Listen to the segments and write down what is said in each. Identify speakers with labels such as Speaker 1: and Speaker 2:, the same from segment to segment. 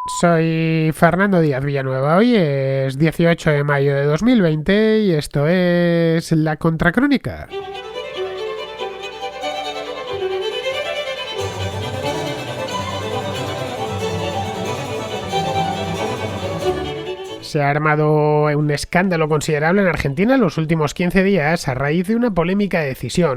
Speaker 1: Soy Fernando Díaz Villanueva. Hoy es 18 de mayo de 2020 y esto es La Contracrónica. Se ha armado un escándalo considerable en Argentina en los últimos 15 días a raíz de una polémica decisión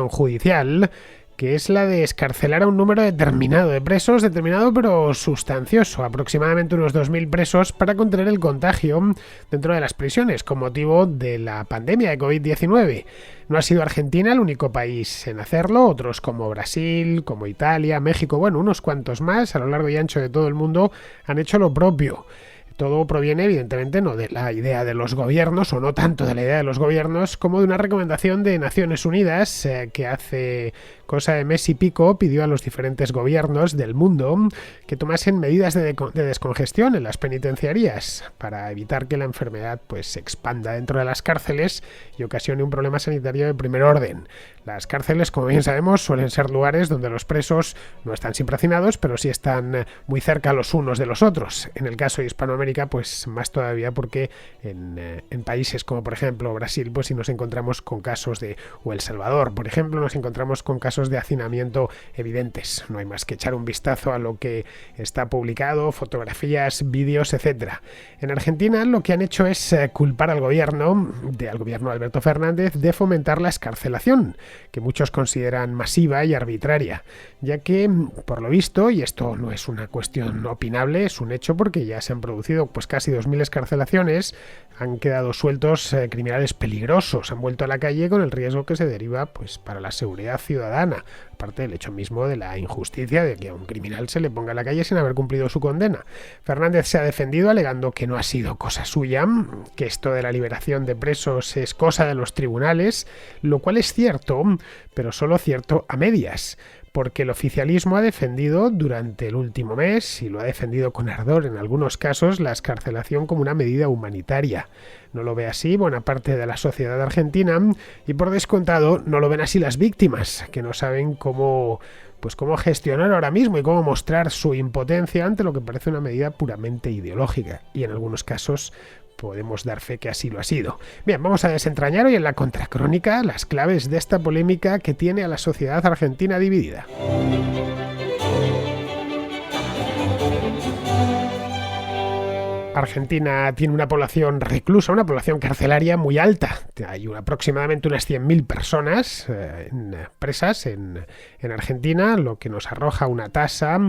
Speaker 1: judicial, que es la de excarcelar a un número determinado de presos, determinado pero sustancioso, aproximadamente unos 2.000 presos, para contener el contagio dentro de las prisiones con motivo de la pandemia de COVID-19. No ha sido Argentina el único país en hacerlo, otros como Brasil, como Italia, México, bueno, unos cuantos más a lo largo y ancho de todo el mundo han hecho lo propio. Todo proviene, evidentemente, no de la idea de los gobiernos, o no tanto de la idea de los gobiernos, como de una recomendación de Naciones Unidas que hace cosa de mes y pico pidió a los diferentes gobiernos del mundo que tomasen medidas de descongestión en las penitenciarías para evitar que la enfermedad se expanda dentro de las cárceles y ocasione un problema sanitario de primer orden. Las cárceles, como bien sabemos, suelen ser lugares donde los presos no están siempre hacinados, pero sí están muy cerca los unos de los otros. En el caso de Hispanoamérica, pues más todavía, porque en países como, por ejemplo, Brasil, pues si nos encontramos con casos o El Salvador, por ejemplo, nos encontramos con casos de hacinamiento evidentes. No hay más que echar un vistazo a lo que está publicado, fotografías, vídeos, etcétera. En Argentina lo que han hecho es culpar al gobierno de Alberto Fernández de fomentar la excarcelación, que muchos consideran masiva y arbitraria, ya que, por lo visto, y esto no es una cuestión opinable, es un hecho porque ya se han producido casi 2.000 excarcelaciones, han quedado sueltos criminales peligrosos, han vuelto a la calle con el riesgo que se deriva para la seguridad ciudadana, aparte del hecho mismo de la injusticia de que a un criminal se le ponga a la calle sin haber cumplido su condena. Fernández se ha defendido alegando que no ha sido cosa suya, que esto de la liberación de presos es cosa de los tribunales, lo cual es cierto, pero solo cierto a medias, porque el oficialismo ha defendido durante el último mes, y lo ha defendido con ardor en algunos casos, la excarcelación como una medida humanitaria. No lo ve así buena parte de la sociedad argentina, y por descontado no lo ven así las víctimas, que no saben cómo gestionar ahora mismo y cómo mostrar su impotencia ante lo que parece una medida puramente ideológica, y en algunos casos podemos dar fe que así lo ha sido. Bien, vamos a desentrañar hoy en la Contracrónica las claves de esta polémica que tiene a la sociedad argentina dividida. Argentina tiene una población reclusa, una población carcelaria muy alta. Hay aproximadamente unas 100.000 personas presas en Argentina, lo que nos arroja una tasa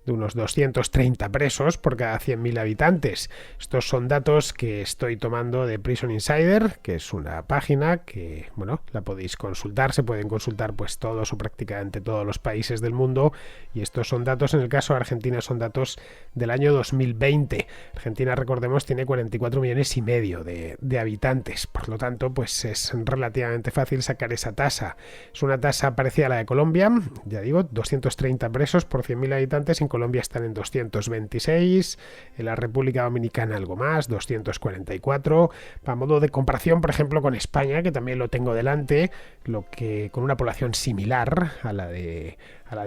Speaker 1: de unos 230 presos por cada 100.000 habitantes. Estos son datos que estoy tomando de Prison Insider, que es una página que, la podéis consultar. Se pueden consultar todos o prácticamente todos los países del mundo, y estos son datos, en el caso de Argentina, son datos del año 2020. Argentina, recordemos, tiene 44 millones y medio de habitantes, por lo tanto es relativamente fácil sacar esa tasa. Es una tasa parecida a la de Colombia, ya digo, 230 presos por 100.000 habitantes. En Colombia están en 226, en la República Dominicana algo más, 244. A modo de comparación, por ejemplo, con España, que también lo tengo delante, lo que con una población similar a la de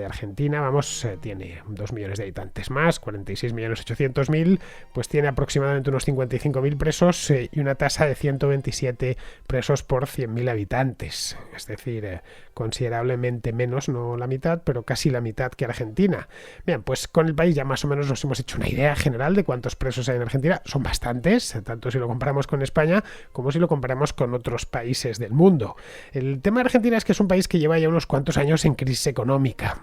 Speaker 1: Argentina, tiene 2 millones de habitantes más, 46.800.000, pues tiene aproximadamente unos 55.000 presos y una tasa de 127 presos por 100.000 habitantes, es decir, considerablemente menos, no la mitad, pero casi la mitad que Argentina. Bien, pues con el país ya más o menos nos hemos hecho una idea general de cuántos presos hay en Argentina. Son bastantes, tanto si lo comparamos con España como si lo comparamos con otros países del mundo. El tema de Argentina es que es un país que lleva ya unos cuantos años en crisis económica.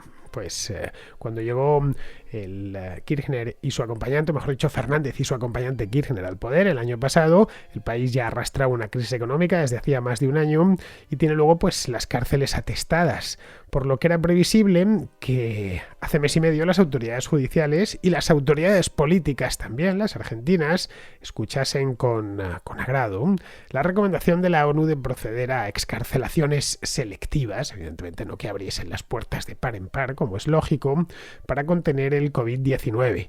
Speaker 1: Cuando llegó el Kirchner y su acompañante, mejor dicho, Fernández y su acompañante Kirchner al poder el año pasado, el país ya arrastraba una crisis económica desde hacía más de un año y tiene luego las cárceles atestadas, por lo que era previsible que hace mes y medio las autoridades judiciales y las autoridades políticas también, las argentinas, escuchasen con agrado la recomendación de la ONU de proceder a excarcelaciones selectivas, evidentemente no que abriesen las puertas de par en par, como es lógico, para contener el COVID-19.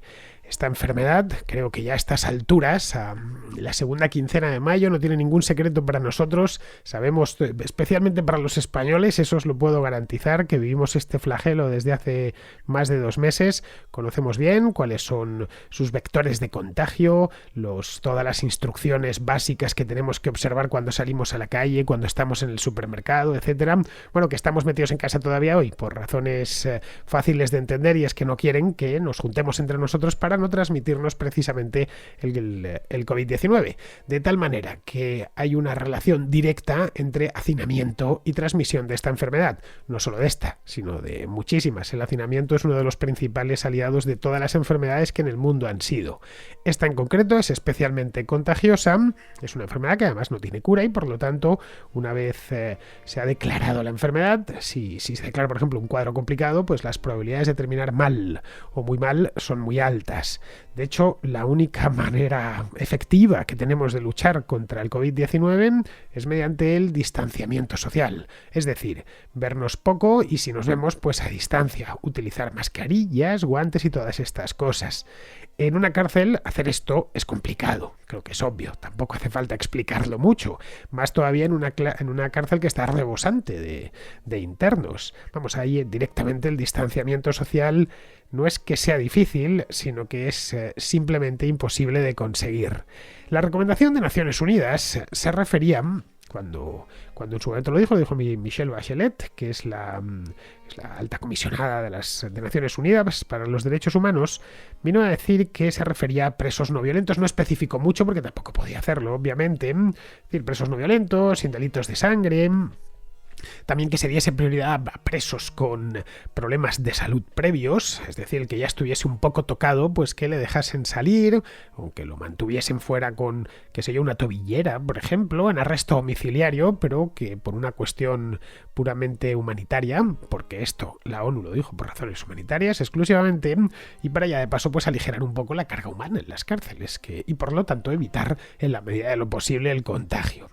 Speaker 1: Esta enfermedad, creo que ya a estas alturas, a la segunda quincena de mayo, no tiene ningún secreto para nosotros. Sabemos, especialmente para los españoles, eso os lo puedo garantizar, que vivimos este flagelo desde hace más de 2 meses. Conocemos bien cuáles son sus vectores de contagio, todas las instrucciones básicas que tenemos que observar cuando salimos a la calle, cuando estamos en el supermercado, etcétera. Bueno, que estamos metidos en casa todavía hoy por razones fáciles de entender, y es que no quieren que nos juntemos entre nosotros para no transmitirnos precisamente el COVID-19, de tal manera que hay una relación directa entre hacinamiento y transmisión de esta enfermedad, no solo de esta, sino de muchísimas. El hacinamiento es uno de los principales aliados de todas las enfermedades que en el mundo han sido. Esta en concreto es especialmente contagiosa, es una enfermedad que además no tiene cura y por lo tanto, una vez se ha declarado la enfermedad, si se declara por ejemplo un cuadro complicado, pues las probabilidades de terminar mal o muy mal son muy altas. De hecho, la única manera efectiva que tenemos de luchar contra el COVID-19 es mediante el distanciamiento social, es decir, vernos poco y si nos vemos, pues a distancia, utilizar mascarillas, guantes y todas estas cosas. En una cárcel hacer esto es complicado, creo que es obvio, tampoco hace falta explicarlo mucho, más todavía en una cárcel que está rebosante de internos. Vamos, ahí directamente el distanciamiento social no es que sea difícil, sino que es simplemente imposible de conseguir. La recomendación de Naciones Unidas se refería, cuando en su momento lo dijo Michelle Bachelet, que es la alta comisionada de Naciones Unidas para los Derechos Humanos, vino a decir que se refería a presos no violentos. No especificó mucho porque tampoco podía hacerlo, obviamente. Es decir, presos no violentos, sin delitos de sangre. También que se diese prioridad a presos con problemas de salud previos, es decir, el que ya estuviese un poco tocado, pues que le dejasen salir, o que lo mantuviesen fuera con, qué sé yo, una tobillera, por ejemplo, en arresto domiciliario, pero que por una cuestión puramente humanitaria, porque esto la ONU lo dijo por razones humanitarias exclusivamente, y para allá de paso pues aligerar un poco la carga humana en las cárceles, y por lo tanto evitar en la medida de lo posible el contagio.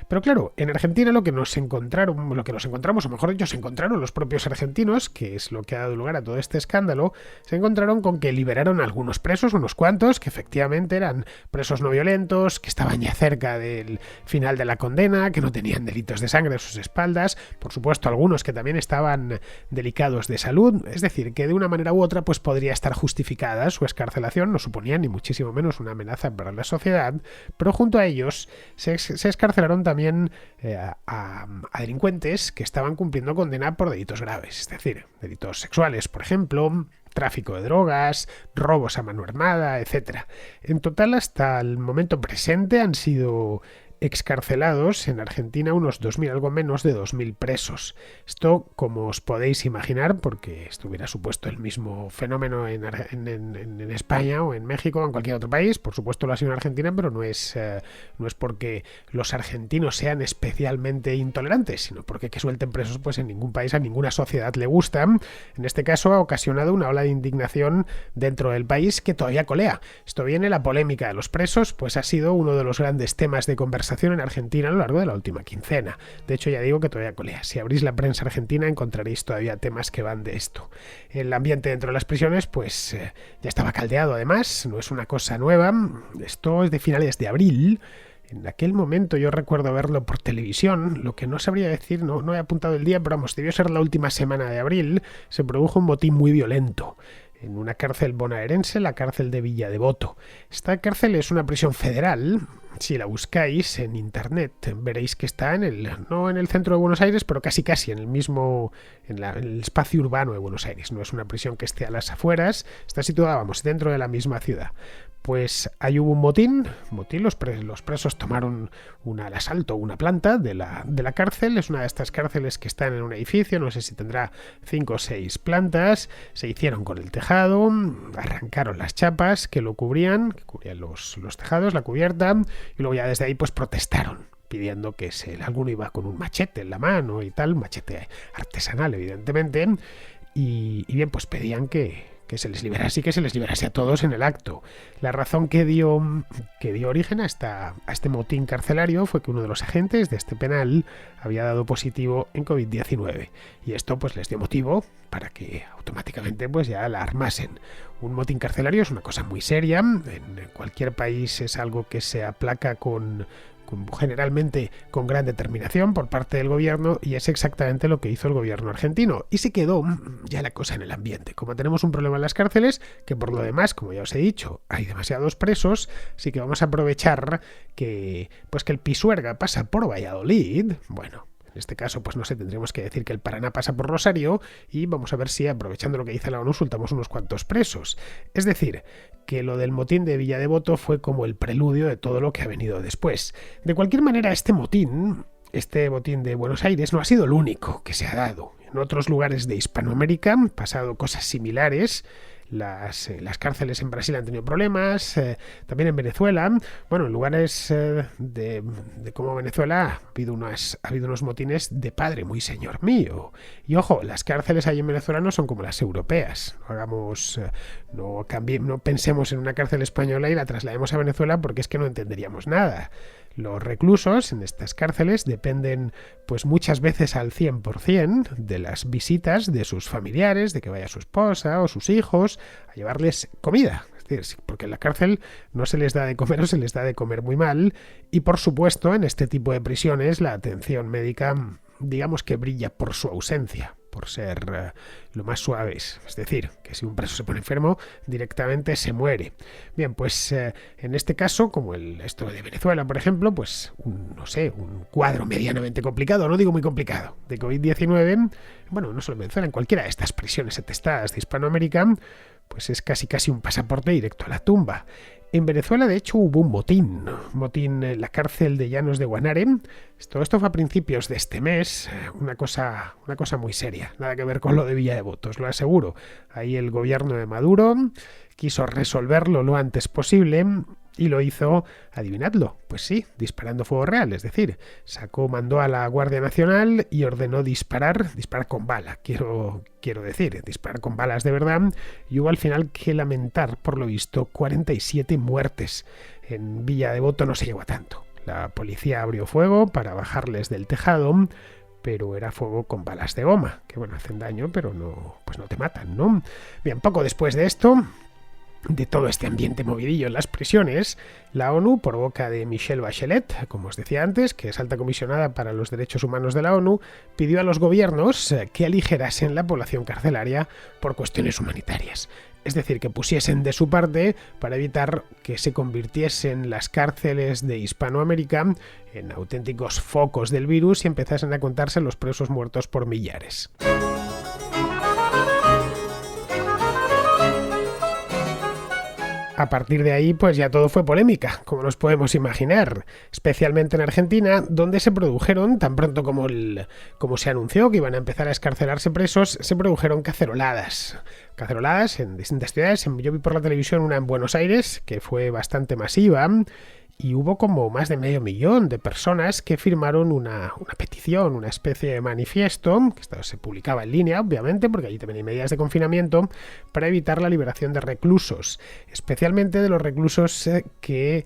Speaker 1: Pero claro, en Argentina lo que nos encontramos, o mejor dicho, se encontraron los propios argentinos, que es lo que ha dado lugar a todo este escándalo, se encontraron con que liberaron a algunos presos, unos cuantos, que efectivamente eran presos no violentos, que estaban ya cerca del final de la condena, que no tenían delitos de sangre a sus espaldas, por supuesto algunos que también estaban delicados de salud, es decir, que de una manera u otra pues podría estar justificada su excarcelación, no suponía ni muchísimo menos una amenaza para la sociedad, pero junto a ellos se excarcelaron también a delincuentes que estaban cumpliendo condena por delitos graves, es decir, delitos sexuales, por ejemplo, tráfico de drogas, robos a mano armada, etc. En total, hasta el momento presente han sido excarcelados en Argentina unos 2.000, algo menos de 2.000 presos. Esto, como os podéis imaginar, porque esto hubiera supuesto el mismo fenómeno en España o en México o en cualquier otro país, por supuesto lo ha sido en Argentina, pero no es porque los argentinos sean especialmente intolerantes, sino porque que suelten presos pues en ningún país, a ninguna sociedad le gusta. En este caso ha ocasionado una ola de indignación dentro del país que todavía colea. Esto viene, la polémica de los presos, pues ha sido uno de los grandes temas de conversación en Argentina a lo largo de la última quincena. De hecho, ya digo que todavía colea. Si abrís la prensa argentina encontraréis todavía temas que van de esto. El ambiente dentro de las prisiones pues ya estaba caldeado, además, no es una cosa nueva. Esto es de finales de abril. En aquel momento yo recuerdo verlo por televisión, lo que no sabría decir, no he apuntado el día, pero vamos, debió ser la última semana de abril, se produjo un motín muy violento en una cárcel bonaerense, la cárcel de Villa Devoto. Esta cárcel es una prisión federal. Si la buscáis en internet veréis que está no en el centro de Buenos Aires, pero casi en el mismo, en el espacio urbano de Buenos Aires. No es una prisión que esté a las afueras, está situada, vamos, dentro de la misma ciudad. Pues ahí hubo un motín, los presos tomaron al asalto una planta de la cárcel, es una de estas cárceles que están en un edificio, no sé si tendrá 5 o 6 plantas, se hicieron con el tejado, arrancaron las chapas que cubrían los tejados, la cubierta, y luego ya desde ahí pues protestaron, pidiendo que alguno iba con un machete en la mano y tal, un machete artesanal evidentemente, y bien, pues pedían que que se les liberase y que se les liberase a todos en el acto. La razón que dio origen a este motín carcelario fue que uno de los agentes de este penal había dado positivo en COVID-19 y esto pues les dio motivo para que automáticamente pues ya la armasen. Un motín carcelario es una cosa muy seria, en cualquier país es algo que se aplaca generalmente con gran determinación por parte del gobierno, y es exactamente lo que hizo el gobierno argentino, y se quedó ya la cosa en el ambiente. Como tenemos un problema en las cárceles, que por lo demás, como ya os he dicho, hay demasiados presos, así que vamos a aprovechar que el Pisuerga pasa por Valladolid. Bueno, en este caso, pues no sé, tendríamos que decir que el Paraná pasa por Rosario, y vamos a ver si, aprovechando lo que dice la ONU, soltamos unos cuantos presos. Es decir, que lo del motín de Villa Devoto fue como el preludio de todo lo que ha venido después. De cualquier manera, este motín de Buenos Aires no ha sido el único que se ha dado. En otros lugares de Hispanoamérica han pasado cosas similares. Las cárceles en Brasil han tenido problemas, también en Venezuela. Bueno, en lugares de como Venezuela ha habido unos motines de padre muy señor mío. Y ojo, las cárceles ahí en Venezuela no son como las europeas. No pensemos en una cárcel española y la traslademos a Venezuela, porque es que no entenderíamos nada. Los reclusos en estas cárceles dependen pues muchas veces al 100% de las visitas de sus familiares, de que vaya su esposa o sus hijos a llevarles comida. Es decir, porque en la cárcel no se les da de comer o se les da de comer muy mal, y por supuesto en este tipo de prisiones la atención médica, digamos que brilla por su ausencia, por ser lo más suaves. Es decir, que si un preso se pone enfermo, directamente se muere. Bien, pues en este caso, como esto de Venezuela, por ejemplo, pues un cuadro medianamente complicado, no digo muy complicado, de COVID-19, bueno, no solo en Venezuela, en cualquiera de estas prisiones atestadas de Hispanoamérica, pues es casi un pasaporte directo a la tumba. En Venezuela, de hecho, hubo un motín en la cárcel de Llanos de Guanare. Todo esto fue a principios de este mes, una cosa muy seria, nada que ver con lo de Villa Devoto, os lo aseguro. Ahí el gobierno de Maduro quiso resolverlo lo antes posible y lo hizo, adivinadlo, pues sí, disparando fuego real, es decir, mandó a la Guardia Nacional y ordenó disparar con bala, quiero decir, disparar con balas de verdad, y hubo al final que lamentar, por lo visto, 47 muertes. En Villa Devoto no se llegó a tanto. La policía abrió fuego para bajarles del tejado, pero era fuego con balas de goma, que bueno, hacen daño, pero no te matan, ¿no? Bien, poco después de esto, de todo este ambiente movidillo en las prisiones, la ONU, por boca de Michelle Bachelet, como os decía antes, que es alta comisionada para los derechos humanos de la ONU, pidió a los gobiernos que aligerasen la población carcelaria por cuestiones humanitarias. Es decir, que pusiesen de su parte para evitar que se convirtiesen las cárceles de Hispanoamérica en auténticos focos del virus y empezasen a contarse los presos muertos por millares. A partir de ahí, pues ya todo fue polémica, como nos podemos imaginar, especialmente en Argentina, donde se produjeron, tan pronto como se anunció que iban a empezar a excarcelarse presos, se produjeron caceroladas en distintas ciudades. Yo vi por la televisión una en Buenos Aires, que fue bastante masiva, y hubo como más de 500.000 de personas que firmaron una petición, una especie de manifiesto, que esto se publicaba en línea, obviamente, porque allí también hay medidas de confinamiento, para evitar la liberación de reclusos, especialmente de los reclusos que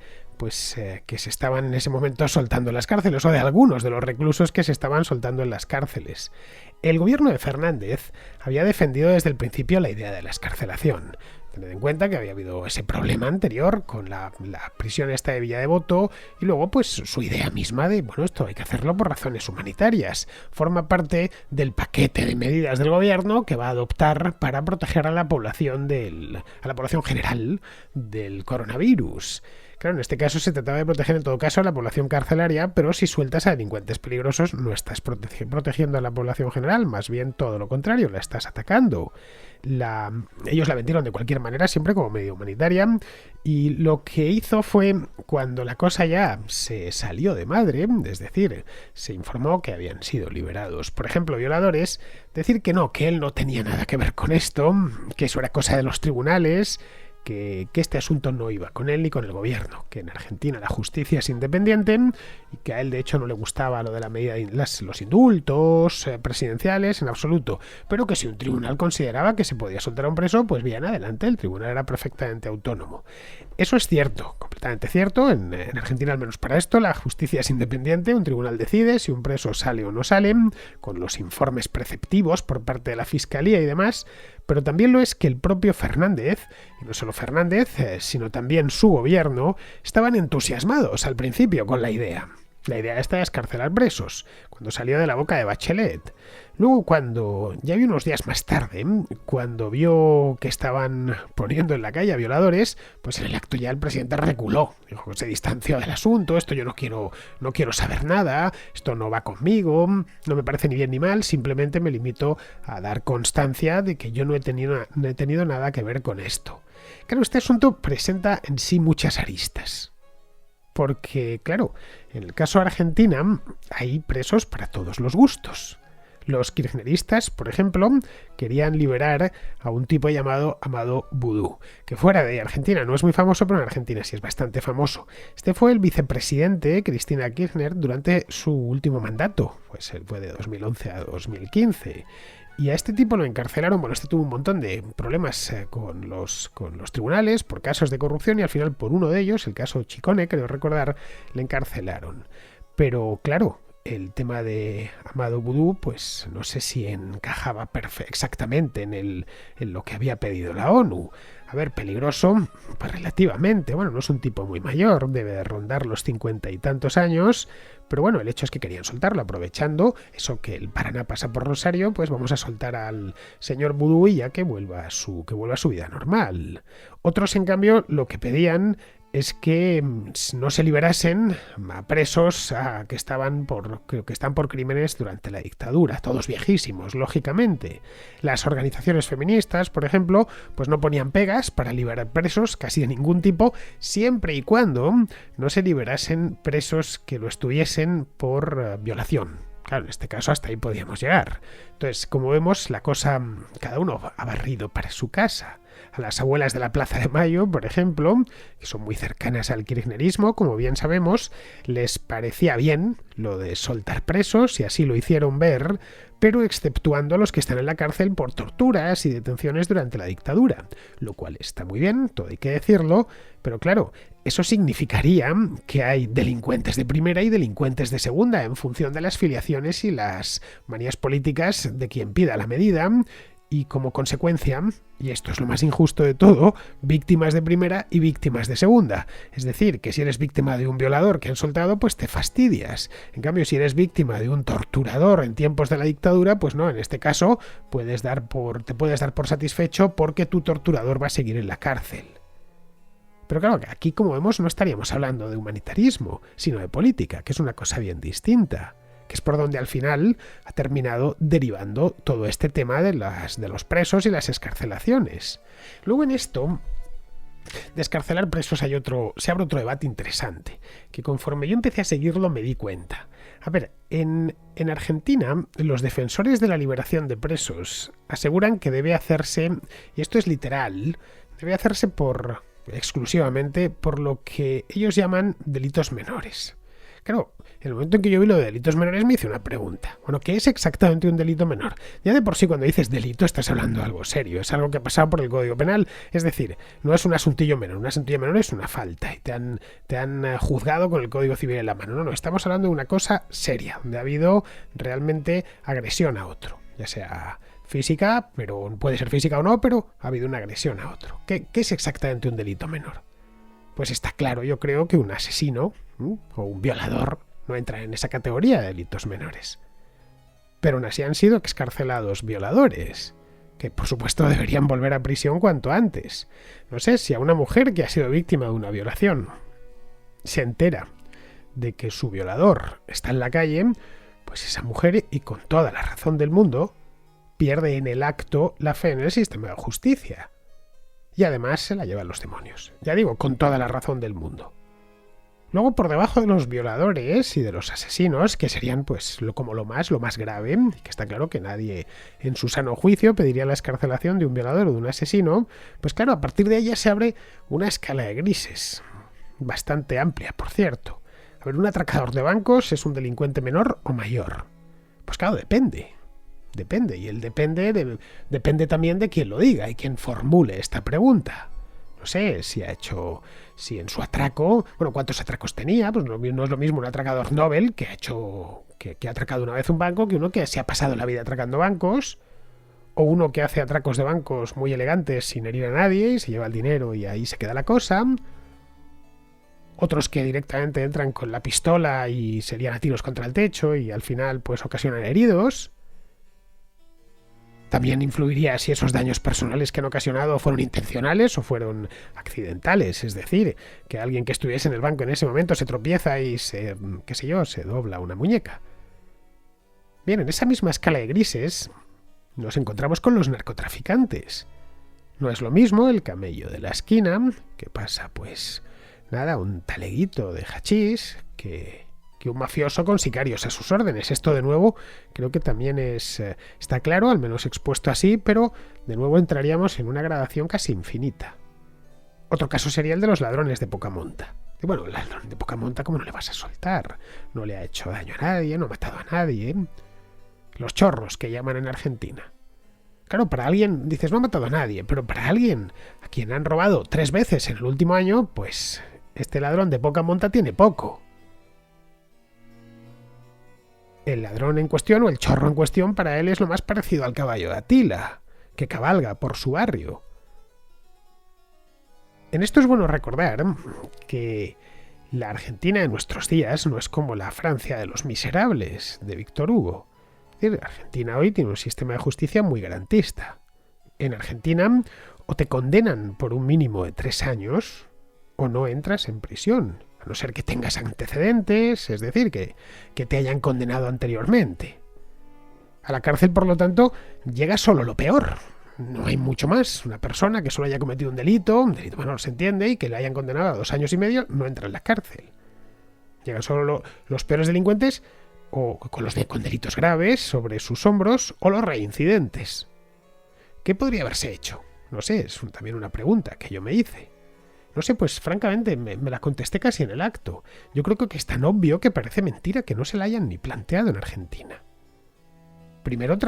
Speaker 1: se estaban en ese momento soltando en las cárceles, o de algunos de los reclusos que se estaban soltando en las cárceles. El gobierno de Fernández había defendido desde el principio la idea de la excarcelación. Tened en cuenta que había habido ese problema anterior con la prisión esta de Villa Devoto, y luego pues su idea misma de, bueno, esto hay que hacerlo por razones humanitarias. Forma parte del paquete de medidas del gobierno que va a adoptar para proteger a la población general del coronavirus. Claro, en este caso se trataba de proteger en todo caso a la población carcelaria, pero si sueltas a delincuentes peligrosos no estás protegiendo a la población general, más bien todo lo contrario, la estás atacando. Ellos la vendieron de cualquier manera, siempre como medida humanitaria, y lo que hizo fue, cuando la cosa ya se salió de madre, es decir, se informó que habían sido liberados, por ejemplo, violadores, decir que él no tenía nada que ver con esto, que eso era cosa de los tribunales, que este asunto no iba con él ni con el gobierno, que en Argentina la justicia es independiente y que a él de hecho no le gustaba lo de la medida de los indultos presidenciales en absoluto, pero que si un tribunal consideraba que se podía soltar a un preso, pues bien, adelante, el tribunal era perfectamente autónomo. Eso es cierto, completamente cierto, en Argentina al menos para esto la justicia es independiente, un tribunal decide si un preso sale o no sale, con los informes preceptivos por parte de la fiscalía y demás, pero también lo es que el propio Fernández, y no solo Fernández, sino también su gobierno, estaban entusiasmados al principio con la idea. La idea esta de excarcelar presos, cuando salió de la boca de Bachelet. Luego, cuando ya vi unos días más tarde, cuando vio que estaban poniendo en la calle a violadores, pues en el acto ya el presidente reculó. Dijo, se distanció del asunto, esto yo no quiero saber nada, esto no va conmigo, no me parece ni bien ni mal, simplemente me limito a dar constancia de que yo no he tenido nada que ver con esto. Claro, este asunto presenta en sí muchas aristas. Porque, claro, en el caso de Argentina hay presos para todos los gustos. Los kirchneristas, por ejemplo, querían liberar a un tipo llamado Amadou Boudou, que fuera de Argentina no es muy famoso, pero en Argentina sí es bastante famoso. Este fue el vicepresidente Cristina Kirchner durante su último mandato, pues él fue de 2011 a 2015. Y a este tipo lo encarcelaron, bueno, este tuvo un montón de problemas con los tribunales por casos de corrupción y al final por uno de ellos, el caso Chicone, creo recordar, le encarcelaron. Pero claro, el tema de Amadou Boudou, pues no sé si encajaba exactamente en lo que había pedido la ONU. A ver, peligroso, pues relativamente. Bueno, no es un tipo muy mayor, debe de rondar los 50 y tantos años, pero bueno, el hecho es que querían soltarlo, aprovechando eso que el Paraná pasa por Rosario, pues vamos a soltar al señor Boudou y ya que vuelva a su vida normal. Otros, en cambio, lo que pedían es que no se liberasen a presos que están por crímenes durante la dictadura, todos viejísimos, lógicamente. Las organizaciones feministas, por ejemplo, pues no ponían pegas para liberar presos casi de ningún tipo, siempre y cuando no se liberasen presos que lo estuviesen por violación. Claro, en este caso hasta ahí podíamos llegar. Entonces, como vemos, la cosa, cada uno ha barrido para su casa. A las abuelas de la Plaza de Mayo, por ejemplo, que son muy cercanas al kirchnerismo, como bien sabemos, les parecía bien lo de soltar presos y así lo hicieron ver, pero exceptuando a los que están en la cárcel por torturas y detenciones durante la dictadura, lo cual está muy bien, todo hay que decirlo, pero claro, eso significaría que hay delincuentes de primera y delincuentes de segunda en función de las filiaciones y las manías políticas de quien pida la medida, y como consecuencia, y esto es lo más injusto de todo, víctimas de primera y víctimas de segunda. Es decir, que si eres víctima de un violador que han soltado, pues te fastidias. En cambio, si eres víctima de un torturador en tiempos de la dictadura, pues no, en este caso te puedes dar por satisfecho porque tu torturador va a seguir en la cárcel. Pero claro, aquí como vemos no estaríamos hablando de humanitarismo, sino de política, que es una cosa bien distinta, que es por donde al final ha terminado derivando todo este tema de los presos y las excarcelaciones. Luego en esto de excarcelar presos se abre otro debate interesante, que conforme yo empecé a seguirlo me di cuenta. A ver, en Argentina los defensores de la liberación de presos aseguran que debe hacerse, y esto es literal, debe hacerse exclusivamente por lo que ellos llaman delitos menores. Claro, en el momento en que yo vi lo de delitos menores me hice una pregunta. Bueno, ¿qué es exactamente un delito menor? Ya de por sí cuando dices delito estás hablando de algo serio, es algo que ha pasado por el Código Penal, es decir, no es un asuntillo menor, un asuntillo menor es una falta y te han juzgado con el Código Civil en la mano. No, estamos hablando de una cosa seria, donde ha habido realmente agresión a otro, ya sea física, pero puede ser física o no, pero ha habido una agresión a otro. ¿Qué es exactamente un delito menor? Pues está claro, yo creo que un asesino o un violador no entra en esa categoría de delitos menores. Pero aún así han sido excarcelados violadores, que por supuesto deberían volver a prisión cuanto antes. No sé, si a una mujer que ha sido víctima de una violación se entera de que su violador está en la calle, pues esa mujer, y con toda la razón del mundo, pierde en el acto la fe en el sistema de justicia. Y además se la llevan los demonios. Ya digo, con toda la razón del mundo. Luego por debajo de los violadores y de los asesinos, que serían pues como lo más grave, que está claro que nadie en su sano juicio pediría la excarcelación de un violador o de un asesino, pues claro, a partir de ella se abre una escala de grises, bastante amplia, por cierto. A ver, ¿un atracador de bancos es un delincuente menor o mayor? Pues claro, depende. Depende, y el depende también de quién lo diga y quién formule esta pregunta. No sé si en su atraco, bueno, cuántos atracos tenía, pues no es lo mismo un atracador Nobel que ha atracado una vez un banco que uno que se ha pasado la vida atracando bancos, o uno que hace atracos de bancos muy elegantes sin herir a nadie y se lleva el dinero y ahí se queda la cosa. Otros que directamente entran con la pistola y se lían a tiros contra el techo y al final pues ocasionan heridos. También influiría si esos daños personales que han ocasionado fueron intencionales o fueron accidentales, es decir, que alguien que estuviese en el banco en ese momento se tropieza y se dobla una muñeca. Bien, en esa misma escala de grises nos encontramos con los narcotraficantes. No es lo mismo el camello de la esquina, que pasa pues nada, un taleguito de hachís, que un mafioso con sicarios a sus órdenes. Esto de nuevo creo que también está claro, al menos expuesto así, pero de nuevo entraríamos en una gradación casi infinita. Otro caso sería el de los ladrones de poca monta. Y bueno, el ladrón de poca monta, ¿cómo no le vas a soltar? No le ha hecho daño a nadie, no ha matado a nadie. Los chorros que llaman en Argentina. Claro, para alguien, dices, no ha matado a nadie, pero para alguien a quien han robado 3 veces en el último año, pues este ladrón de poca monta tiene poco. El ladrón en cuestión o el chorro en cuestión para él es lo más parecido al caballo de Atila, que cabalga por su barrio. En esto es bueno recordar que la Argentina de nuestros días no es como la Francia de los miserables de Víctor Hugo. Es decir, Argentina hoy tiene un sistema de justicia muy garantista. En Argentina o te condenan por un mínimo de 3 años o no entras en prisión. A no ser que tengas antecedentes, es decir, que te hayan condenado anteriormente. A la cárcel, por lo tanto, llega solo lo peor. No hay mucho más. Una persona que solo haya cometido un delito menor se entiende, y que le hayan condenado a 2 años y medio, no entra en la cárcel. Llegan solo los peores delincuentes, o con delitos graves sobre sus hombros, o los reincidentes. ¿Qué podría haberse hecho? No sé, es también una pregunta que yo me hice. No sé, pues francamente me la contesté casi en el acto. Yo creo que es tan obvio que parece mentira que no se la hayan ni planteado en Argentina. Primero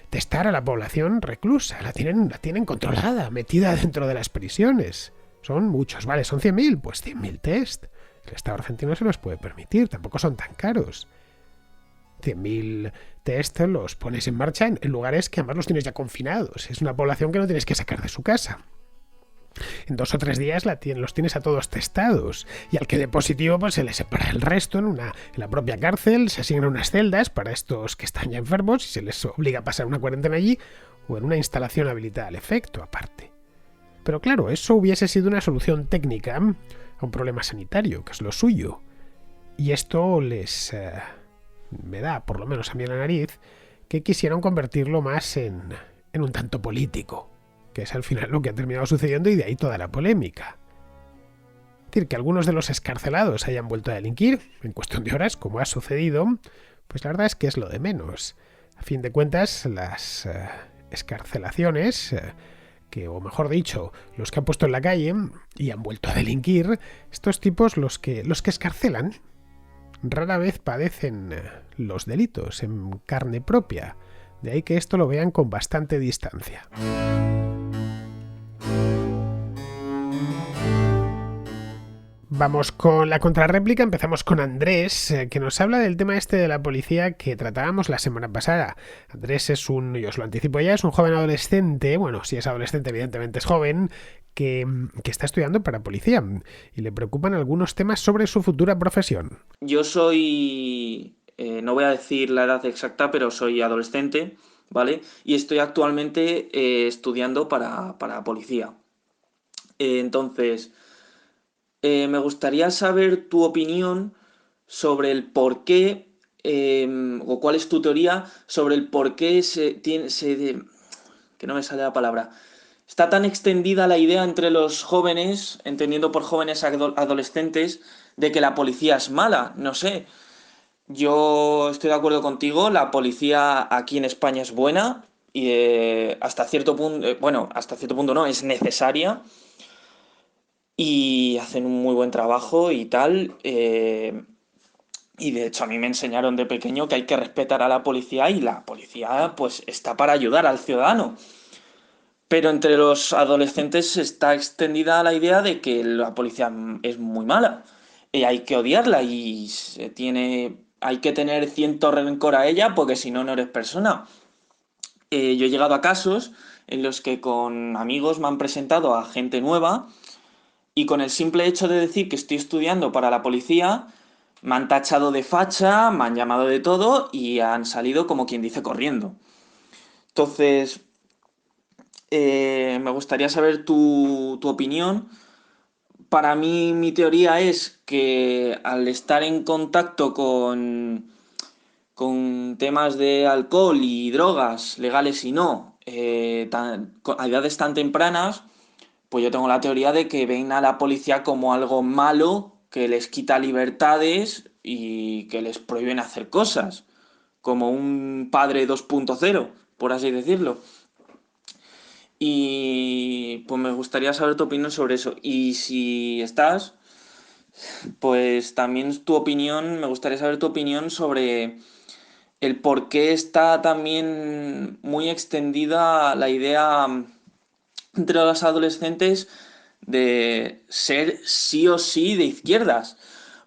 Speaker 1: testar a la población reclusa, la tienen controlada, metida dentro de las prisiones. Son muchos, vale, son 100.000, pues 100.000 test. El Estado argentino se los puede permitir, tampoco son tan caros. 100.000 test los pones en marcha en lugares que además los tienes ya confinados. Es una población que no tienes que sacar de su casa. En 2 o 3 días los tienes a todos testados, y al que dé positivo pues se le separa el resto en la propia cárcel, se asignan unas celdas para estos que están ya enfermos y se les obliga a pasar una cuarentena allí o en una instalación habilitada al efecto aparte. Pero claro, eso hubiese sido una solución técnica a un problema sanitario, que es lo suyo, y esto me da, por lo menos a mí en la nariz, que quisieron convertirlo más en un tanto político, que es al final lo que ha terminado sucediendo, y de ahí toda la polémica. Es decir, que algunos de los excarcelados hayan vuelto a delinquir en cuestión de horas, como ha sucedido, pues la verdad es que es lo de menos. A fin de cuentas, las excarcelaciones, o mejor dicho, los que han puesto en la calle y han vuelto a delinquir, estos tipos, los que excarcelan, rara vez padecen los delitos en carne propia. De ahí que esto lo vean con bastante distancia. Vamos con la contrarréplica, empezamos con Andrés, que nos habla del tema este de la policía que tratábamos la semana pasada. Andrés es yo os lo anticipo ya, es un joven adolescente, bueno, si es adolescente evidentemente es joven, que está estudiando para policía y le preocupan algunos temas sobre su futura profesión.
Speaker 2: Yo soy, no voy a decir la edad exacta, pero soy adolescente, ¿vale? Y estoy actualmente estudiando para policía. Entonces, me gustaría saber tu opinión sobre el por qué, o cuál es tu teoría sobre el por qué que no me sale la palabra, está tan extendida la idea entre los jóvenes, entendiendo por jóvenes adolescentes, de que la policía es mala. No sé, yo estoy de acuerdo contigo, la policía aquí en España es buena y hasta cierto punto, bueno, hasta cierto punto no, es necesaria y hacen un muy buen trabajo y tal. Y de hecho a mí me enseñaron de pequeño que hay que respetar a la policía y la policía pues está para ayudar al ciudadano. Pero entre los adolescentes está extendida la idea de que la policía es muy mala y hay que odiarla y hay que tener cierto rencor a ella porque si no, no eres persona. Yo he llegado a casos en los que con amigos me han presentado a gente nueva y con el simple hecho de decir que estoy estudiando para la policía, me han tachado de facha, me han llamado de todo y han salido como quien dice corriendo. Entonces, me gustaría saber tu opinión. Para mí, mi teoría es que al estar en contacto con temas de alcohol y drogas, legales y no, a edades tan tempranas, pues yo tengo la teoría de que ven a la policía como algo malo, que les quita libertades y que les prohíben hacer cosas, como un padre 2.0, por así decirlo. Y pues me gustaría saber tu opinión sobre eso. Y si estás, pues también tu opinión, me gustaría saber tu opinión sobre el por qué está también muy extendida la idea entre los adolescentes de ser sí o sí de izquierdas.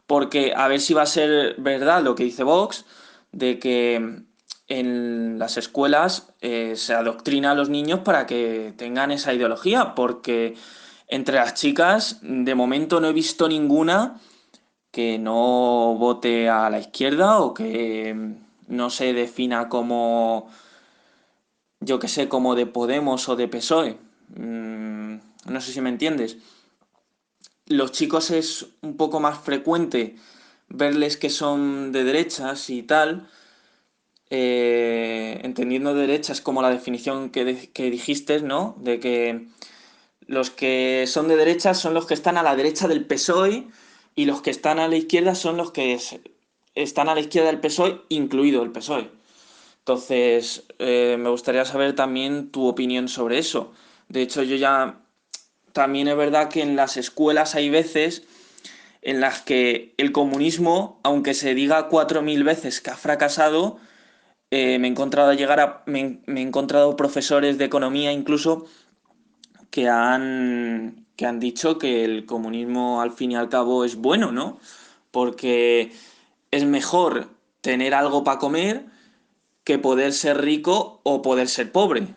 Speaker 2: Porque a ver si va a ser verdad lo que dice Vox, de que en las escuelas se adoctrina a los niños para que tengan esa ideología, porque entre las chicas de momento no he visto ninguna que no vote a la izquierda o que no se defina como, yo que sé, como de Podemos o de PSOE. No sé si me entiendes. Los chicos es un poco más frecuente verles que son de derechas y tal, entendiendo derechas como la definición que dijiste, ¿no? De que los que son de derechas son los que están a la derecha del PSOE y los que están a la izquierda son los que están a la izquierda del PSOE, incluido el PSOE. Entonces, me gustaría saber también tu opinión sobre eso. De hecho, yo ya también es verdad que en las escuelas hay veces en las que el comunismo, aunque se diga 4.000 veces que ha fracasado, me he encontrado me he encontrado profesores de economía incluso que han dicho que el comunismo al fin y al cabo es bueno, ¿no? Porque es mejor tener algo para comer que poder ser rico o poder ser pobre.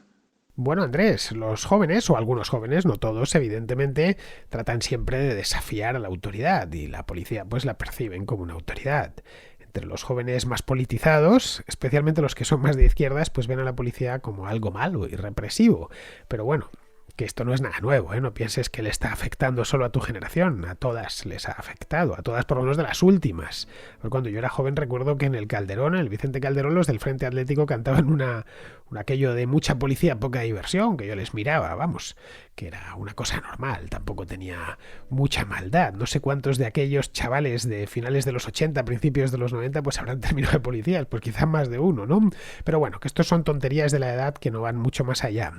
Speaker 1: Bueno, Andrés, los jóvenes, o algunos jóvenes, no todos, evidentemente, tratan siempre de desafiar a la autoridad y la policía pues la perciben como una autoridad. Entre los jóvenes más politizados, especialmente los que son más de izquierdas, pues ven a la policía como algo malo y represivo. Pero bueno, que esto no es nada nuevo, ¿eh? No pienses que le está afectando solo a tu generación, a todas les ha afectado, a todas por lo menos de las últimas. Porque cuando yo era joven recuerdo que en el Calderón, en el Vicente Calderón, los del Frente Atlético cantaban aquello de mucha policía, poca diversión, que yo les miraba, vamos, que era una cosa normal, tampoco tenía mucha maldad. No sé cuántos de aquellos chavales de finales de los 80, principios de los 90, pues habrán terminado de policías, pues quizá más de uno, ¿no? Pero bueno, que estos son tonterías de la edad que no van mucho más allá.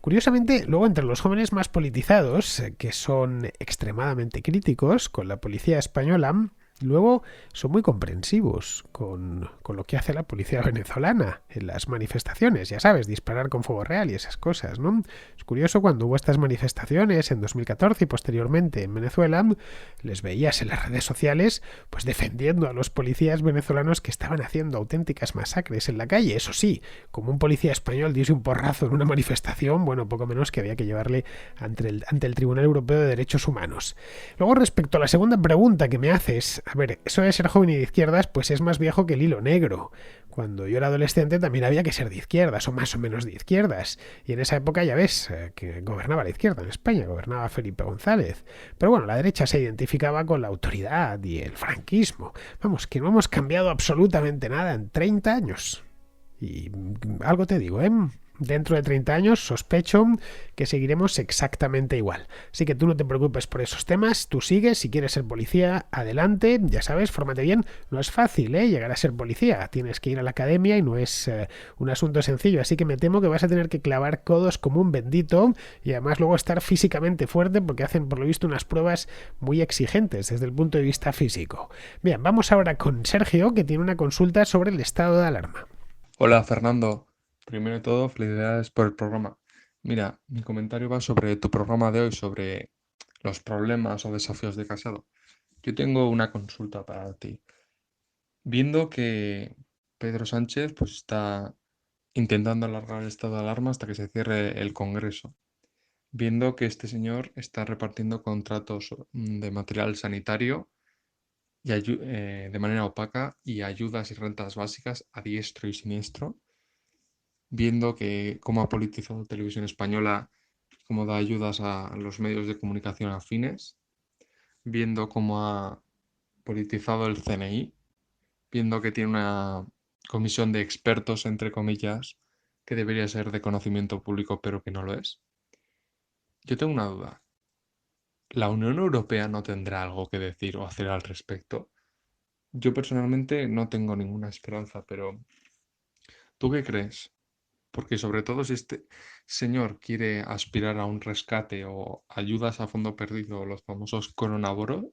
Speaker 1: Curiosamente, luego entre los jóvenes más politizados, que son extremadamente críticos con la policía española, luego son muy comprensivos con lo que hace la policía venezolana en las manifestaciones, ya sabes, disparar con fuego real y esas cosas, ¿no? Es curioso, cuando hubo estas manifestaciones en 2014 y posteriormente en Venezuela, les veías en las redes sociales pues defendiendo a los policías venezolanos que estaban haciendo auténticas masacres en la calle. Eso sí, como un policía español diese un porrazo en una manifestación, bueno, poco menos que había que llevarle ante el Tribunal Europeo de Derechos Humanos. Luego, respecto a la segunda pregunta que me haces, a ver, eso de ser joven y de izquierdas pues es más viejo que el hilo negro. Cuando yo era adolescente también había que ser de izquierdas, o más o menos de izquierdas. Y en esa época ya ves que gobernaba la izquierda en España, gobernaba Felipe González. Pero bueno, la derecha se identificaba con la autoridad y el franquismo. Vamos, que no hemos cambiado absolutamente nada en 30 años. Y algo te digo, ¿eh? Dentro de 30 años sospecho que seguiremos exactamente igual. Así que tú no te preocupes por esos temas, tú sigues, si quieres ser policía, adelante, ya sabes, fórmate bien. No es fácil, llegar a ser policía, tienes que ir a la academia y no es un asunto sencillo, así que me temo que vas a tener que clavar codos como un bendito y además luego estar físicamente fuerte porque hacen por lo visto unas pruebas muy exigentes desde el punto de vista físico. Bien, vamos ahora con Sergio, que tiene una consulta sobre el estado de alarma.
Speaker 3: Hola Fernando, primero de todo, felicidades por el programa. Mira, mi comentario va sobre tu programa de hoy, sobre los problemas o desafíos de casado. Yo tengo una consulta para ti. Viendo que Pedro Sánchez pues está intentando alargar el estado de alarma hasta que se cierre el Congreso, viendo que este señor está repartiendo contratos de material sanitario y de manera opaca y ayudas y rentas básicas a diestro y siniestro, viendo que cómo ha politizado Televisión Española, cómo da ayudas a los medios de comunicación afines, viendo cómo ha politizado el CNI, viendo que tiene una comisión de expertos, entre comillas, que debería ser de conocimiento público, pero que no lo es. Yo tengo una duda. ¿La Unión Europea no tendrá algo que decir o hacer al respecto? Yo personalmente no tengo ninguna esperanza, pero ¿tú qué crees? Porque sobre todo si este señor quiere aspirar a un rescate o ayudas a fondo perdido, los famosos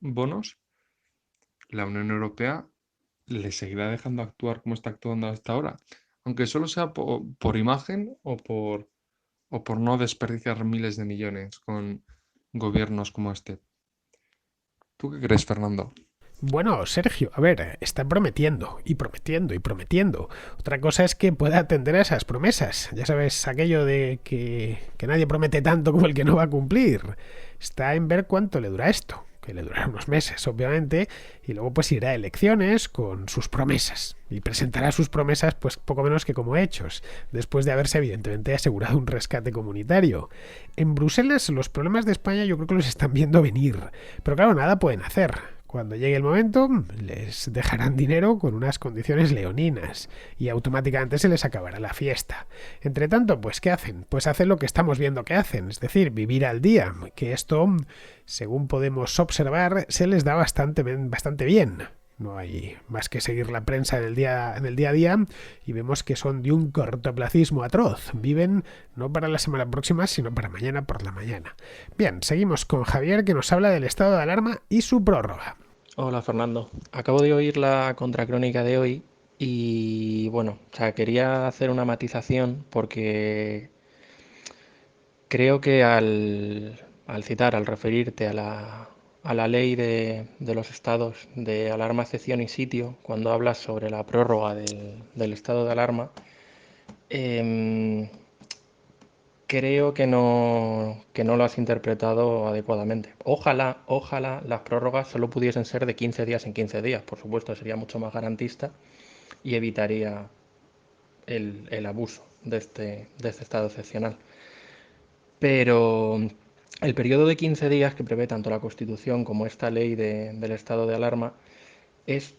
Speaker 3: bonos, la Unión Europea le seguirá dejando actuar como está actuando hasta ahora, aunque solo sea por imagen o por no desperdiciar miles de millones con gobiernos como este. ¿Tú qué crees, Fernando?
Speaker 1: Bueno, Sergio, a ver, está prometiendo y prometiendo y prometiendo. Otra cosa es que pueda atender a esas promesas. Ya sabes, aquello de que nadie promete tanto como el que no va a cumplir. Está en ver cuánto le dura esto, que le durará unos meses, obviamente, y luego pues irá a elecciones con sus promesas y presentará sus promesas pues poco menos que como hechos, después de haberse evidentemente asegurado un rescate comunitario. En Bruselas los problemas de España yo creo que los están viendo venir, pero claro, nada pueden hacer. Cuando llegue el momento, les dejarán dinero con unas condiciones leoninas y automáticamente se les acabará la fiesta. Entre tanto, pues ¿qué hacen? Pues hacen lo que estamos viendo que hacen, es decir, vivir al día, que esto, según podemos observar, se les da bastante bien. No hay más que seguir la prensa en el día a día y vemos que son de un cortoplacismo atroz. Viven no para la semana próxima, sino para mañana por la mañana. Bien, seguimos con Javier que nos habla del estado de alarma y su prórroga.
Speaker 4: Hola Fernando, acabo de oír la contracrónica de hoy y bueno, o sea, quería hacer una matización porque creo que al referirte a la ley de los estados de alarma, excepción y sitio, cuando hablas sobre la prórroga del estado de alarma, em, creo que no lo has interpretado adecuadamente. Ojalá las prórrogas solo pudiesen ser de 15 días en 15 días. Por supuesto, sería mucho más garantista y evitaría el abuso de este estado excepcional. Pero el periodo de 15 días que prevé tanto la Constitución como esta ley del estado de alarma es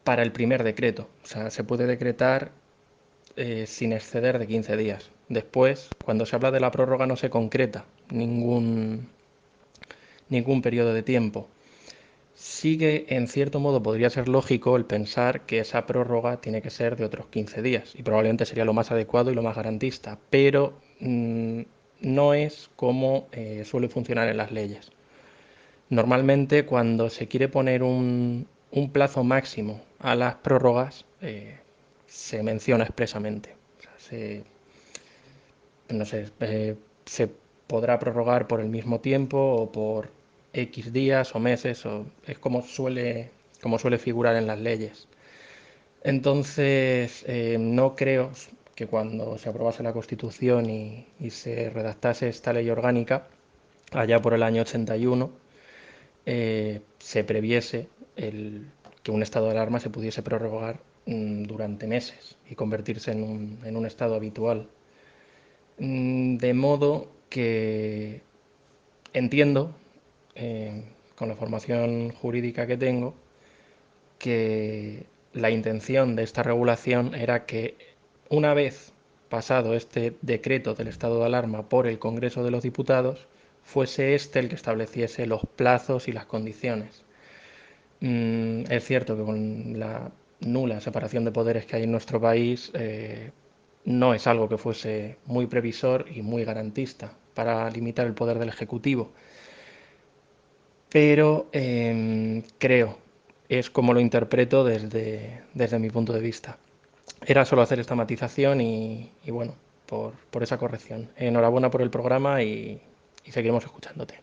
Speaker 4: para el primer decreto. O sea, se puede decretar sin exceder de 15 días. Después, cuando se habla de la prórroga, no se concreta ningún periodo de tiempo. Sí que, en cierto modo, podría ser lógico el pensar que esa prórroga tiene que ser de otros 15 días y probablemente sería lo más adecuado y lo más garantista, pero no es como suele funcionar en las leyes. Normalmente, cuando se quiere poner un plazo máximo a las prórrogas, se menciona expresamente. O sea, no sé, se podrá prorrogar por el mismo tiempo o por X días o meses, o es como suele figurar en las leyes. Entonces, no creo que cuando se aprobase la Constitución y se redactase esta ley orgánica, allá por el año 81, se previese que un estado de alarma se pudiese prorrogar durante meses y convertirse en un estado habitual. De modo que entiendo, con la formación jurídica que tengo, que la intención de esta regulación era que una vez pasado este decreto del estado de alarma por el Congreso de los Diputados, fuese este el que estableciese los plazos y las condiciones. Es cierto que con la nula separación de poderes que hay en nuestro país, no es algo que fuese muy previsor y muy garantista para limitar el poder del Ejecutivo. Pero creo, es como lo interpreto desde mi punto de vista. Era solo hacer esta matización y bueno, por esa corrección. Enhorabuena por el programa y seguiremos escuchándote.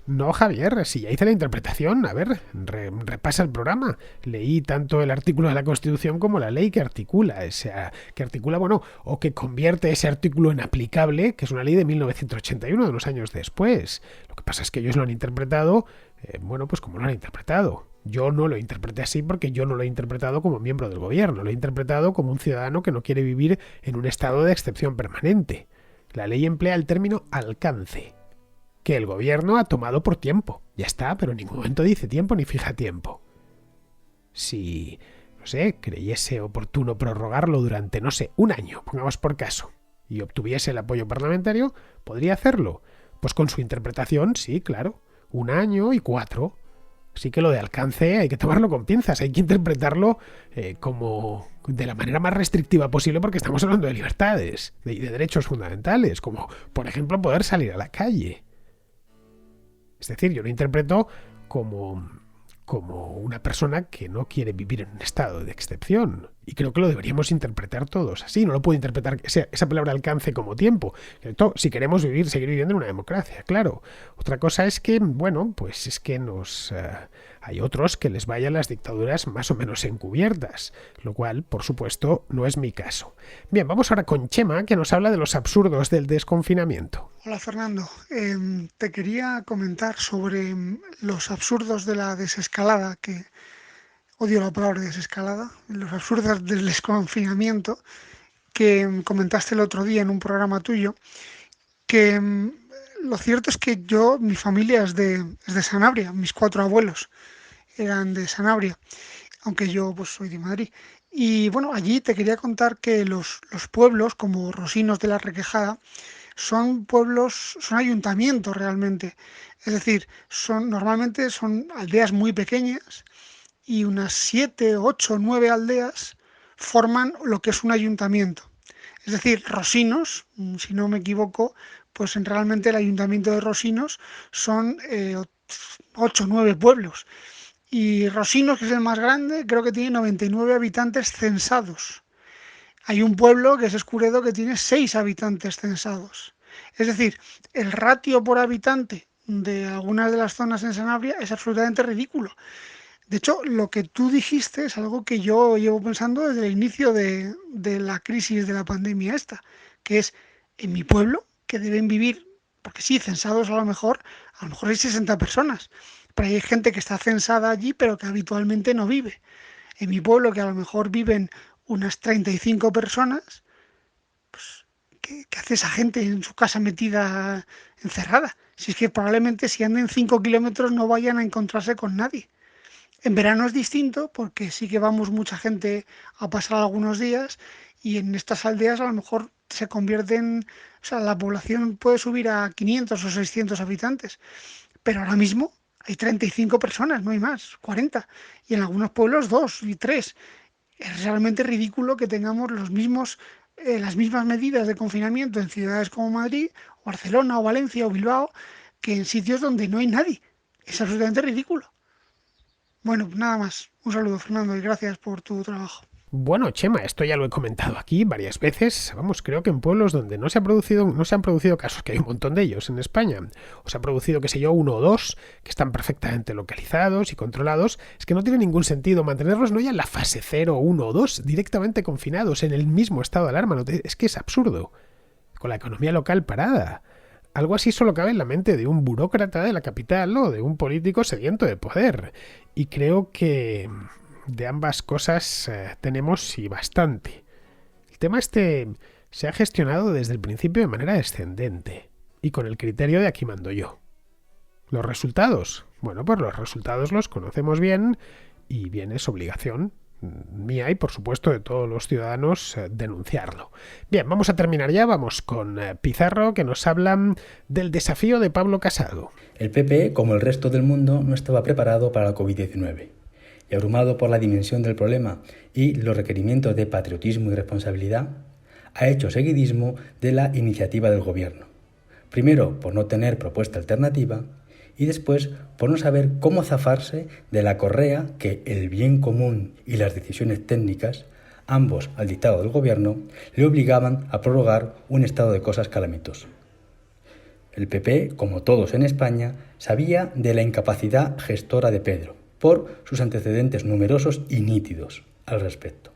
Speaker 1: No, Javier, si ya hice la interpretación, a ver, repasa el programa. Leí tanto el artículo de la Constitución como la ley que articula, bueno, o que convierte ese artículo en aplicable, que es una ley de 1981, de unos años después. Lo que pasa es que ellos lo han interpretado, bueno, pues como lo han interpretado. Yo no lo interpreté así porque yo no lo he interpretado como miembro del gobierno, lo he interpretado como un ciudadano que no quiere vivir en un estado de excepción permanente. La ley emplea el término alcance, que el gobierno ha tomado por tiempo. Ya está, pero en ningún momento dice tiempo ni fija tiempo. Si, no sé, creyese oportuno prorrogarlo durante, no sé, un año, pongamos por caso, y obtuviese el apoyo parlamentario, ¿podría hacerlo? Pues con su interpretación, sí, claro. 1 año y 4. Así que lo de alcance hay que tomarlo con pinzas, hay que interpretarlo como de la manera más restrictiva posible porque estamos hablando de libertades, de derechos fundamentales, como por ejemplo poder salir a la calle. Es decir, yo lo interpreto como una persona que no quiere vivir en un estado de excepción. Y creo que lo deberíamos interpretar todos así. No lo puedo interpretar esa palabra alcance como tiempo. Si queremos seguir viviendo en una democracia, claro. Otra cosa es que, bueno, pues es que hay otros que les vayan las dictaduras más o menos encubiertas, lo cual, por supuesto, no es mi caso. Bien, vamos ahora con Chema, que nos habla de los absurdos del desconfinamiento.
Speaker 5: Hola Fernando, te quería comentar sobre los absurdos de la desescalada, que odio la palabra desescalada, los absurdos del desconfinamiento que comentaste el otro día en un programa tuyo, que lo cierto es que mi familia es de Sanabria, mis 4 abuelos eran de Sanabria, aunque yo pues soy de Madrid. Y bueno, allí te quería contar que los pueblos como Rosinos de la Requejada son pueblos, son ayuntamientos realmente. Es decir, normalmente son aldeas muy pequeñas y unas 7, 8, 9 aldeas forman lo que es un ayuntamiento. Es decir, Rosinos, si no me equivoco, pues realmente el ayuntamiento de Rosinos son 8 o 9 pueblos. Y Rosinos, que es el más grande, creo que tiene 99 habitantes censados. Hay un pueblo que es Escuredo que tiene 6 habitantes censados. Es decir, el ratio por habitante de algunas de las zonas en Sanabria es absolutamente ridículo. De hecho, lo que tú dijiste es algo que yo llevo pensando desde el inicio de la crisis de la pandemia esta, que es en mi pueblo, que deben vivir, porque sí, censados a lo mejor hay 60 personas, pero hay gente que está censada allí, pero que habitualmente no vive. En mi pueblo, que a lo mejor viven unas 35 personas, pues, ¿qué hace esa gente en su casa metida encerrada? Si es que probablemente si anden 5 kilómetros no vayan a encontrarse con nadie. En verano es distinto porque sí que vamos mucha gente a pasar algunos días y en estas aldeas a lo mejor se convierten, o sea, la población puede subir a 500 o 600 habitantes, pero ahora mismo hay 35 personas, no hay más, 40, y en algunos pueblos 2 y 3. Es realmente ridículo que tengamos las mismas medidas de confinamiento en ciudades como Madrid, o Barcelona, o Valencia, o Bilbao, que en sitios donde no hay nadie. Es absolutamente ridículo. Bueno, nada más. Un saludo, Fernando, y gracias por tu trabajo.
Speaker 1: Bueno, Chema, esto ya lo he comentado aquí varias veces. Vamos, creo que en pueblos donde no se han producido casos, que hay un montón de ellos en España, o se ha producido, qué sé yo, 1 o 2, que están perfectamente localizados y controlados, es que no tiene ningún sentido mantenerlos no ya en la fase 0, 1 o 2, directamente confinados en el mismo estado de alarma. Es que es absurdo. Con la economía local parada. Algo así solo cabe en la mente de un burócrata de la capital o de un político sediento de poder. Y creo que de ambas cosas tenemos y bastante. El tema se ha gestionado desde el principio de manera descendente y con el criterio de aquí mando yo. ¿Los resultados? Bueno, pues los resultados los conocemos bien y bien es obligación mía y por supuesto de todos los ciudadanos, denunciarlo. Bien, vamos a terminar ya, vamos con Pizarro, que nos habla del desafío de Pablo Casado.
Speaker 6: El PP, como el resto del mundo, no estaba preparado para la COVID-19 y abrumado por la dimensión del problema y los requerimientos de patriotismo y responsabilidad, ha hecho seguidismo de la iniciativa del gobierno. Primero, por no tener propuesta alternativa, y después por no saber cómo zafarse de la correa que el bien común y las decisiones técnicas, ambos al dictado del gobierno, le obligaban a prorrogar un estado de cosas calamitoso. El PP, como todos en España, sabía de la incapacidad gestora de Pedro, por sus antecedentes numerosos y nítidos al respecto.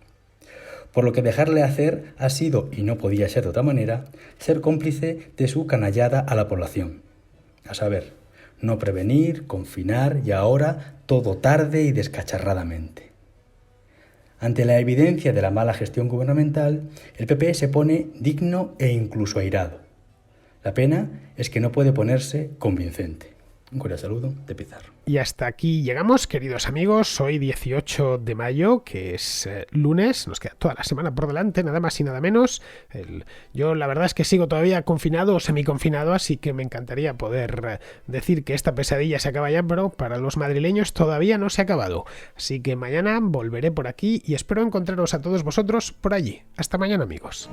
Speaker 6: Por lo que dejarle hacer ha sido, y no podía ser de otra manera, ser cómplice de su canallada a la población. A saber, no prevenir, confinar y ahora todo tarde y descacharradamente. Ante la evidencia de la mala gestión gubernamental, el PP se pone digno e incluso airado. La pena es que no puede ponerse convincente. Un cordial saludo de Pizarro.
Speaker 1: Y hasta aquí llegamos, queridos amigos. Hoy 18 de mayo, que es lunes, nos queda toda la semana por delante, nada más y nada menos. Yo la verdad es que sigo todavía confinado o semiconfinado, así que me encantaría poder decir que esta pesadilla se acaba ya, pero para los madrileños todavía no se ha acabado. Así que mañana volveré por aquí y espero encontraros a todos vosotros por allí. Hasta mañana, amigos.